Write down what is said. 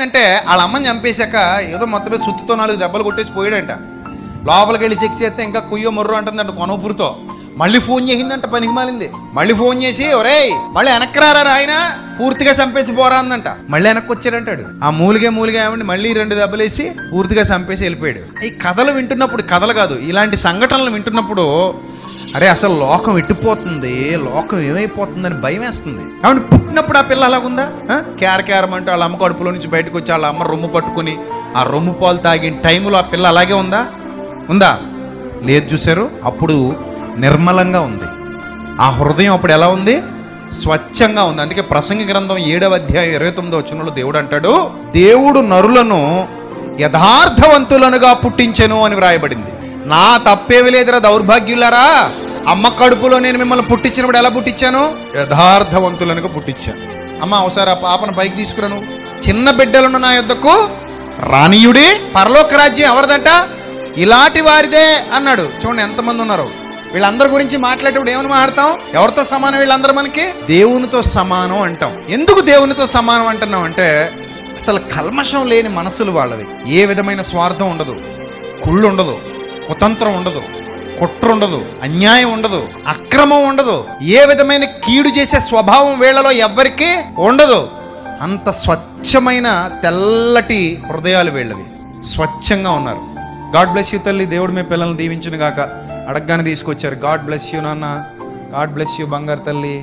ఏమైందంటే వాళ్ళ అమ్మని చంపేశాక ఏదో మొత్తం మీద సుత్తుతో 4 దెబ్బలు కొట్టేసి పోయాడంట. లోపలికి వెళ్ళి చెక్ చేస్తే ఇంకా కుయ్యో మొర్రో అంటుందంట కొనపురితో. మళ్ళీ ఫోన్ చేసిందంట, పనికి మాలింది. మళ్ళీ ఫోన్ చేసి, ఒరేయ్ మళ్ళీ వెనక్కి రారా ఆయన, పూర్తిగా చంపేసి పోరా అందంట. మళ్ళీ వెనక్కి వచ్చాడంటాడు. ఆ మూలిగే ఏమండి మళ్ళీ 2 దెబ్బలేసి పూర్తిగా చంపేసి వెళ్ళిపోయాడు. ఈ కథలు వింటున్నప్పుడు, కథలు కాదు ఇలాంటి సంఘటనలు వింటున్నప్పుడు, అరే అసలు లోకం ఎట్టిపోతుంది, లోకం ఏమైపోతుందని భయం వేస్తుంది. కాబట్టి పుట్టినప్పుడు ఆ పిల్ల అలాగుందా? క్యారమంటూ వాళ్ళ అమ్మ కడుపులో నుంచి బయటకు వచ్చి వాళ్ళ అమ్మ రొమ్ము పట్టుకుని ఆ రొమ్ము పాలు తాగిన టైంలో ఆ పిల్ల అలాగే ఉందా? లేదు. చూశారు? అప్పుడు నిర్మలంగా ఉంది. ఆ హృదయం అప్పుడు ఎలా ఉంది? స్వచ్ఛంగా ఉంది. అందుకే ప్రసంగి గ్రంథం 7వ అధ్యాయం 29వ వచనంలో దేవుడు అంటాడు, దేవుడు నరులను యథార్థవంతులనుగా పుట్టించెను అని వ్రాయబడింది. నా తప్పేమి లేదురా దౌర్భాగ్యులారా, అమ్మ కడుపులో నేను మిమ్మల్ని పుట్టించినప్పుడు ఎలా పుట్టించాను? యథార్థవంతులనుగా పుట్టించాను. అమ్మ ఒకసారి ఆ పాపను పైకి తీసుకురాను. చిన్న బిడ్డలను నా యొద్దకు రానీయుడి, పరలోక రాజ్యం ఎవరిదంట? ఇలాంటి వారిదే అన్నాడు. చూడండి ఎంతమంది ఉన్నారు. వీళ్ళందరి గురించి మాట్లాడేటప్పుడు ఏమని మాట్లాడతాం? ఎవరితో సమానం వీళ్ళందరూ? మనకి దేవునితో సమానం అంటాం. ఎందుకు దేవునితో సమానం అంటున్నాం అంటే, అసలు కల్మషం లేని మనసులు వాళ్ళవి. ఏ విధమైన స్వార్థం ఉండదు, కుళ్ళు ఉండదు, కుతంత్రం ఉండదు, కుట్ర ఉండదు, అన్యాయం ఉండదు, అక్రమం ఉండదు, ఏ విధమైన కీడు చేసే స్వభావం వీళ్ళలో ఎవ్వరికీ ఉండదు. అంత స్వచ్ఛమైన తెల్లటి హృదయాలు వీళ్ళవి, స్వచ్ఛంగా ఉన్నారు. గాడ్ బ్లెస్ యూ తల్లి. దేవుడు మీ పిల్లల్ని దీవించును గాక. అడగగానే తీసుకొచ్చారు. గాడ్ బ్లెస్ యూ నాన్న, గాడ్ బ్లెస్ యూ బంగారు తల్లి.